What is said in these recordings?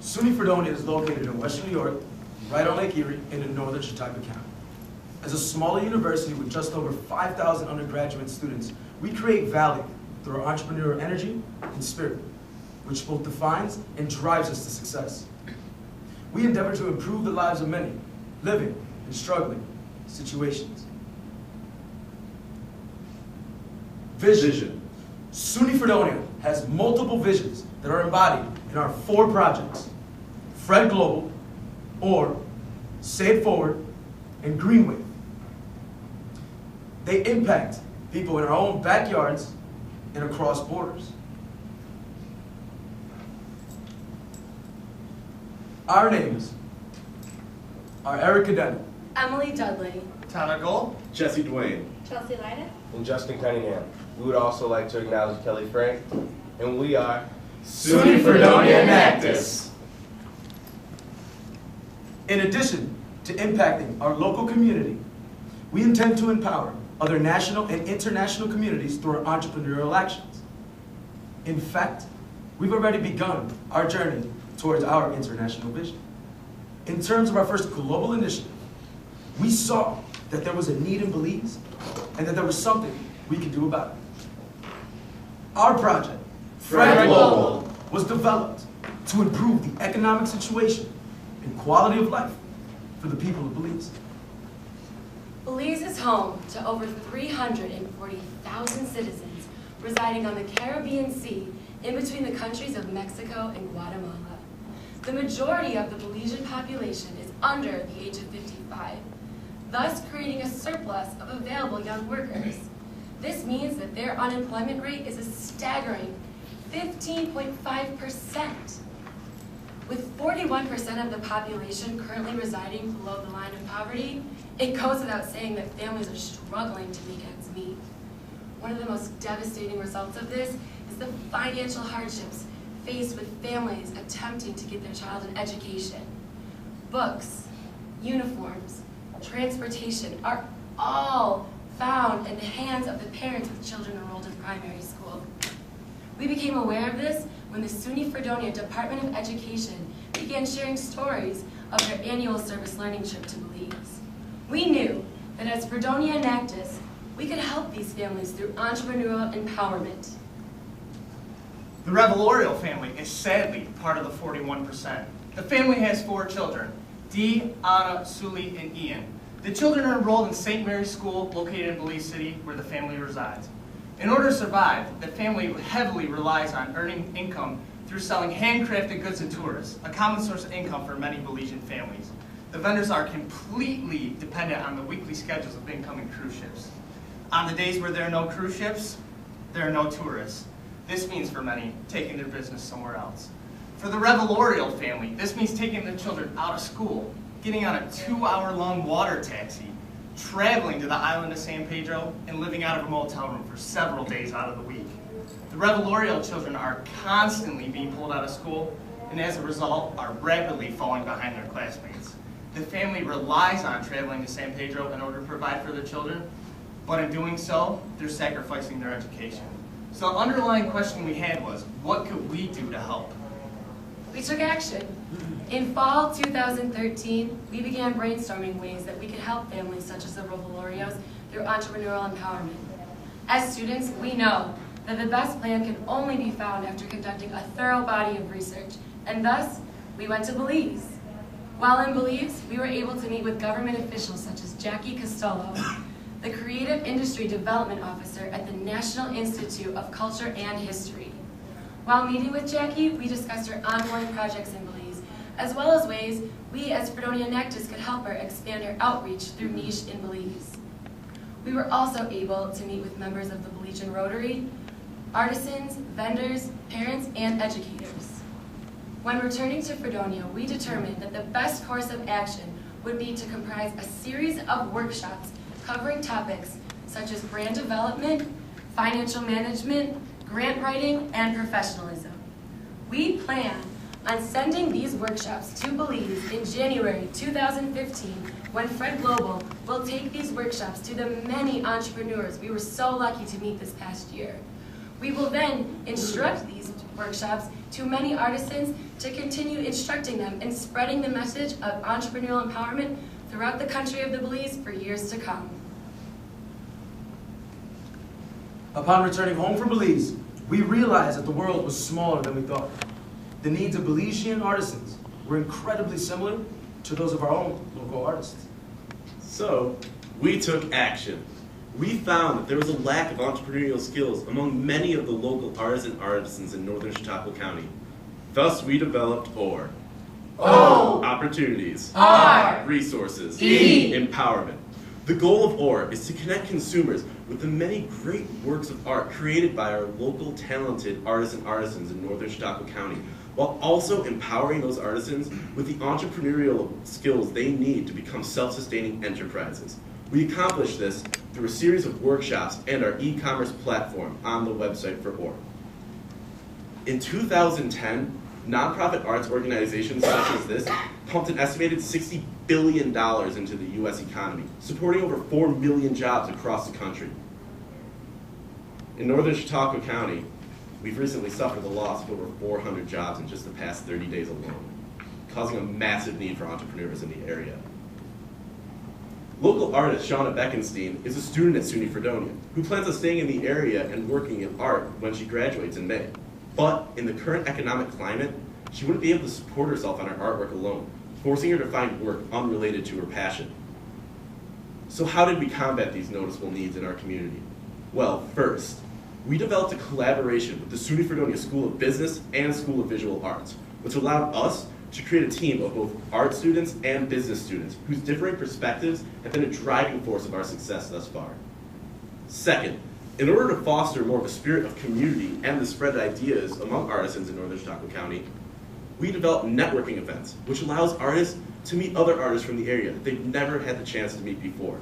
SUNY Fredonia is located in western New York, right on Lake Erie, and in northern Chautauqua County. As a smaller university with just over 5,000 undergraduate students, we create value through our entrepreneurial energy and spirit, which both defines and drives us to success. We endeavor to improve the lives of many, living in struggling situations. Vision. SUNY Fredonia has multiple visions that are embodied in our 4 projects: Fred Global, or Say It Forward, and Greenway. They impact people in our own backyards and across borders. Our names are Eric Cadena, Emily Dudley, Tyler Gold, Jesse Duane, Chelsea Lyda, and Justin Cunningham. We would also like to acknowledge Kelly Frank, and we are SUNY Fredonia Enactus. In addition to impacting our local community, we intend to empower other national and international communities through our entrepreneurial actions. In fact, we've already begun our journey towards our international vision. In terms of our first global initiative, we saw that there was a need in Belize and that there was something we could do about it. Our project, Fred Global, was developed to improve the economic situation and quality of life for the people of Belize. Belize is home to over 340,000 citizens residing on the Caribbean Sea in between the countries of Mexico and Guatemala. The majority of the Belizean population is under the age of 55, thus creating a surplus of available young workers. This means that their unemployment rate is a staggering 15.5%. With 41% of the population currently residing below the line of poverty, it goes without saying that families are struggling to make ends meet. One of the most devastating results of this is the financial hardships faced with families attempting to get their child an education. Books, uniforms, transportation are all found in the hands of the parents with children enrolled in primary school. We became aware of this when the SUNY Fredonia Department of Education began sharing stories of their annual service learning trip to Belize. We knew that as Fredonia Enactus, we could help these families through entrepreneurial empowerment. The Revelorial family is sadly part of the 41%. The family has 4 children, Dee, Anna, Sully, and Ian. The children are enrolled in St. Mary's School located in Belize City, where the family resides. In order to survive, the family heavily relies on earning income through selling handcrafted goods to tourists, a common source of income for many Belizean families. The vendors are completely dependent on the weekly schedules of incoming cruise ships. On the days where there are no cruise ships, there are no tourists. This means for many, taking their business somewhere else. For the Revelorial family, this means taking their children out of school, getting on a 2-hour-long water taxi, traveling to the island of San Pedro, and living out of a motel room for several days out of the week. The Revelorial children are constantly being pulled out of school, and as a result, are rapidly falling behind their classmates. The family relies on traveling to San Pedro in order to provide for their children, but in doing so, they're sacrificing their education. So the underlying question we had was, what could we do to help? We took action. In fall 2013, we began brainstorming ways that we could help families such as the Revelorios through entrepreneurial empowerment. As students, we know that the best plan can only be found after conducting a thorough body of research, and thus, we went to Belize. While in Belize, we were able to meet with government officials such as Jackie Costolo, the Creative Industry Development Officer at the National Institute of Culture and History. While meeting with Jackie, we discussed her ongoing projects in Belize, as well as ways we as Fredonia Enactus could help her expand her outreach through Niche in Belize. We were also able to meet with members of the Belizean Rotary, artisans, vendors, parents, and educators. When returning to Fredonia, we determined that the best course of action would be to comprise a series of workshops covering topics such as brand development, financial management, grant writing, and professionalism. We plan on sending these workshops to Belize in January 2015, when Fred Global will take these workshops to the many entrepreneurs we were so lucky to meet this past year. We will then instruct these workshops to many artisans to continue instructing them and spreading the message of entrepreneurial empowerment throughout the country of the Belize for years to come. Upon returning home from Belize, we realized that the world was smaller than we thought. The needs of Belizean artisans were incredibly similar to those of our own local artists. So, we took action. We found that there was a lack of entrepreneurial skills among many of the local artists and artisans in northern Chautauqua County. Thus, we developed OR. O. Opportunities. R. Resources. E. Empowerment. The goal of OR is to connect consumers with the many great works of art created by our local talented artists and artisans in northern Chautauqua County, while also empowering those artisans with the entrepreneurial skills they need to become self-sustaining enterprises. We accomplish this through a series of workshops and our e-commerce platform on the website for OR. In 2010, nonprofit arts organizations such as this pumped an estimated $60 billion into the U.S. economy, supporting over 4 million jobs across the country. In northern Chautauqua County, we've recently suffered the loss of over 400 jobs in just the past 30 days alone, causing a massive need for entrepreneurs in the area. Local artist Shauna Beckenstein is a student at SUNY Fredonia who plans on staying in the area and working in art when she graduates in May. But in the current economic climate, she wouldn't be able to support herself on her artwork alone, forcing her to find work unrelated to her passion. So how did we combat these noticeable needs in our community? Well, first, we developed a collaboration with the SUNY Fredonia School of Business and School of Visual Arts, which allowed us to create a team of both art students and business students whose differing perspectives have been a driving force of our success thus far. Second, in order to foster more of a spirit of community and the spread of ideas among artisans in northern Chautauqua County, we developed networking events, which allows artists to meet other artists from the area that they've never had the chance to meet before.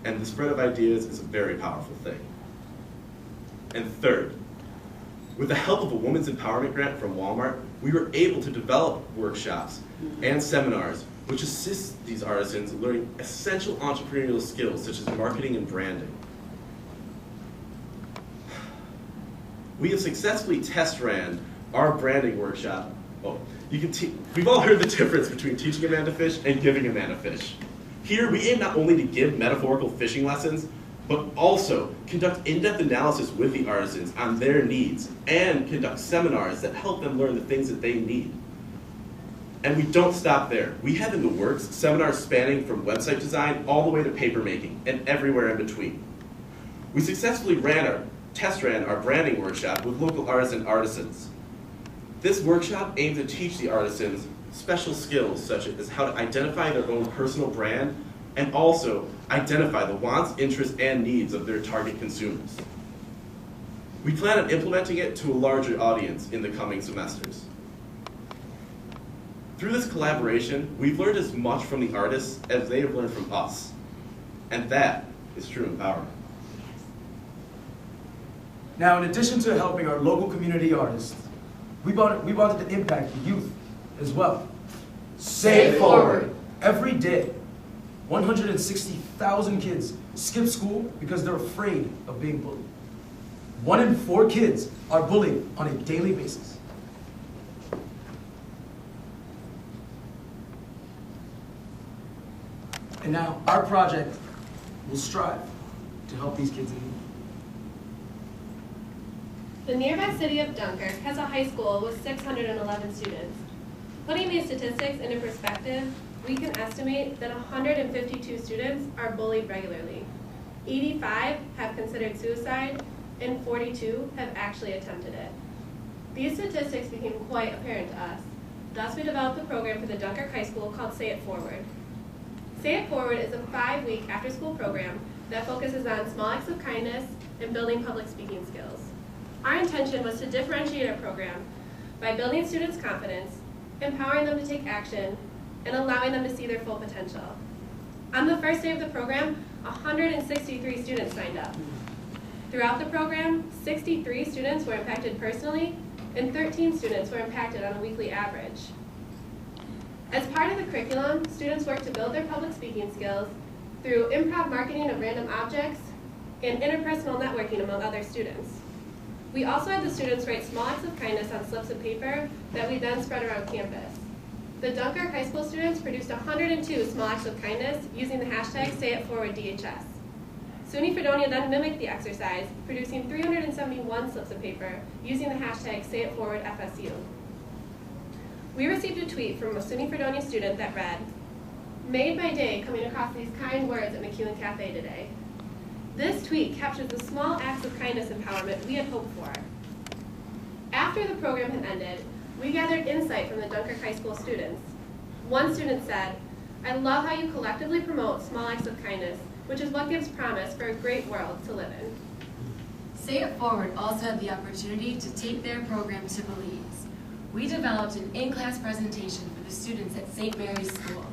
And the spread of ideas is a very powerful thing. And third, with the help of a women's empowerment grant from Walmart, we were able to develop workshops and seminars which assist these artisans in learning essential entrepreneurial skills such as marketing and branding. We have successfully test ran our branding workshop. We've all heard the difference between teaching a man to fish and giving a man a fish. Here, we aim not only to give metaphorical fishing lessons, but also conduct in-depth analysis with the artisans on their needs and conduct seminars that help them learn the things that they need. And we don't stop there. We have in the works seminars spanning from website design all the way to paper making and everywhere in between. We successfully test ran our branding workshop with local artists and artisans. This workshop aimed to teach the artisans special skills such as how to identify their own personal brand and also identify the wants, interests, and needs of their target consumers. We plan on implementing it to a larger audience in the coming semesters. Through this collaboration, we've learned as much from the artists as they have learned from us. And that is true empowerment. Now, in addition to helping our local community artists, we wanted to impact the youth as well. Say it forward. Every day, 160,000 kids skip school because they're afraid of being bullied. 1 in 4 kids are bullied on a daily basis. And now, our project will strive to help these kids in need. The nearby city of Dunkirk has a high school with 611 students. Putting these statistics into perspective, we can estimate that 152 students are bullied regularly. 85 have considered suicide, and 42 have actually attempted it. These statistics became quite apparent to us. Thus, we developed a program for the Dunkirk High School called Say It Forward. Say It Forward is a 5-week after-school program that focuses on small acts of kindness and building public speaking skills. Our intention was to differentiate our program by building students' confidence, empowering them to take action, and allowing them to see their full potential. On the first day of the program, 163 students signed up. Throughout the program, 63 students were impacted personally, and 13 students were impacted on a weekly average. As part of the curriculum, students work to build their public speaking skills through improv marketing of random objects and interpersonal networking among other students. We also had the students write small acts of kindness on slips of paper that we then spread around campus. The Dunkirk High School students produced 102 small acts of kindness using the hashtag SayItForwardDHS. SUNY Fredonia then mimicked the exercise, producing 371 slips of paper using the hashtag SayItForwardFSU. We received a tweet from a SUNY Fredonia student that read, "Made my day coming across these kind words at McEwen Cafe today." This tweet captures the small acts of kindness empowerment we had hoped for. After the program had ended, we gathered insight from the Dunkirk High School students. One student said, "I love how you collectively promote small acts of kindness, which is what gives promise for a great world to live in." Say It Forward also had the opportunity to take their program to Belize. We developed an in-class presentation for the students at St. Mary's School.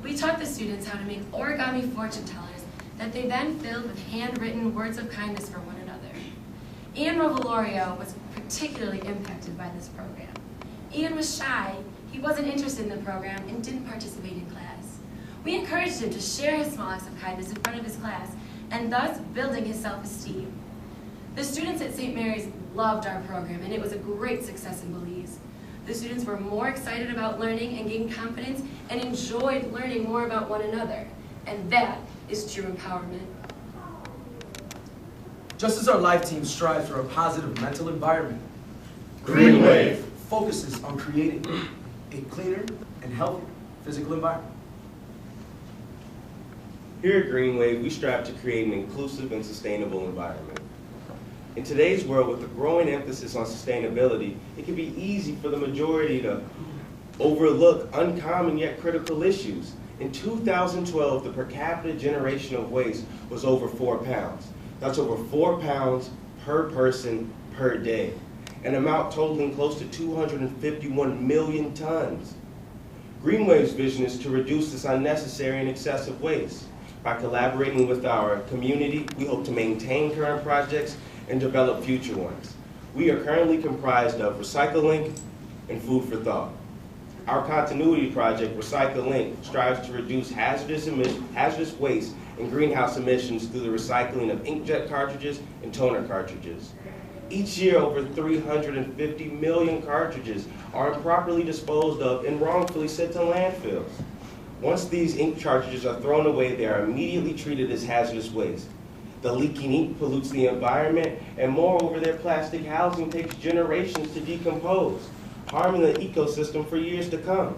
We taught the students how to make origami fortune tellers that they then filled with handwritten words of kindness for one another. Ian Rovalorio was particularly impacted by this program. Ian was shy, he wasn't interested in the program, and didn't participate in class. We encouraged him to share his small acts of kindness in front of his class, and thus building his self-esteem. The students at St. Mary's loved our program, and it was a great success in Belize. The students were more excited about learning and gained confidence and enjoyed learning more about one another. And that is true empowerment. Just as our life team strives for a positive mental environment, Green Wave focuses on creating a cleaner and healthier physical environment. Here at Green Wave, we strive to create an inclusive and sustainable environment. In today's world, with a growing emphasis on sustainability, it can be easy for the majority to overlook uncommon yet critical issues. In 2012, the per capita generation of waste was over 4 pounds. That's over 4 pounds per person per day, an amount totaling close to 251 million tons. Green Wave's vision is to reduce this unnecessary and excessive waste. By collaborating with our community, we hope to maintain current projects and develop future ones. We are currently comprised of Recycle-Link and Food for Thought. Our continuity project, Recycle-Link, strives to reduce hazardous waste and greenhouse emissions through the recycling of inkjet cartridges and toner cartridges. Each year, over 350 million cartridges are improperly disposed of and wrongfully sent to landfills. Once these ink cartridges are thrown away, they are immediately treated as hazardous waste. The leaking ink pollutes the environment, and moreover, their plastic housing takes generations to decompose, harming the ecosystem for years to come.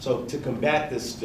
So to combat this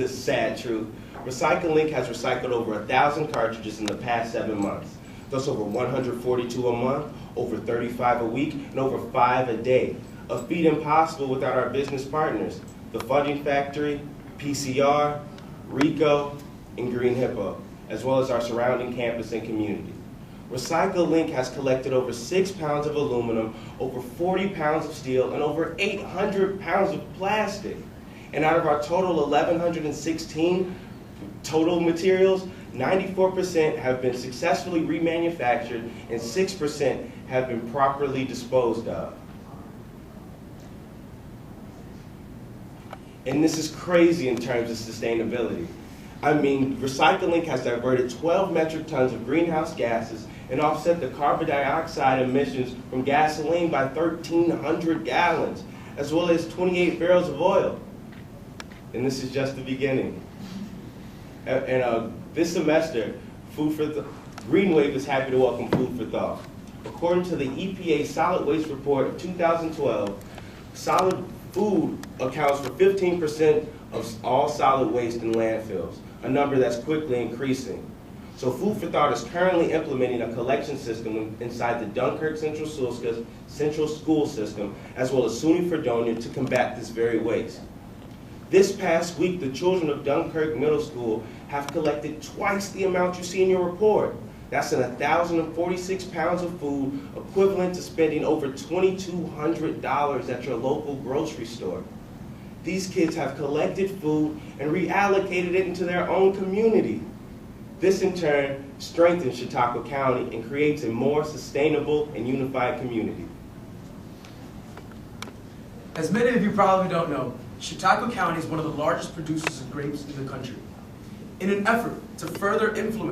sad truth, Recycle-Link has recycled over 1,000 cartridges in the past 7 months. That's over 142 a month, over 35 a week, and over 5 a day. A feat impossible without our business partners, the Funding Factory, PCR, RICO, and Green Hippo, as well as our surrounding campus and community. Recycle-Link has collected over 6 pounds of aluminum, over 40 pounds of steel, and over 800 pounds of plastic. And out of our total 1,116 total materials, 94% have been successfully remanufactured and 6% have been properly disposed of. And this is crazy in terms of sustainability. I mean, Recycle-Link has diverted 12 metric tons of greenhouse gases and offset the carbon dioxide emissions from gasoline by 1,300 gallons, as well as 28 barrels of oil. And this is just the beginning. And this semester, Green Wave is happy to welcome Food for Thought. According to the EPA Solid Waste Report of 2012, solid food accounts for 15% of all solid waste in landfills, a number that's quickly increasing. So Food for Thought is currently implementing a collection system inside the Dunkirk Central School System, as well as SUNY Fredonia, to combat this very waste. This past week, the children of Dunkirk Middle School have collected twice the amount you see in your report. That's 1,046 pounds of food, equivalent to spending over $2,200 at your local grocery store. These kids have collected food and reallocated it into their own community. This, in turn, strengthens Chautauqua County and creates a more sustainable and unified community. As many of you probably don't know, Chautauqua County is one of the largest producers of grapes in the country. In an effort to further influence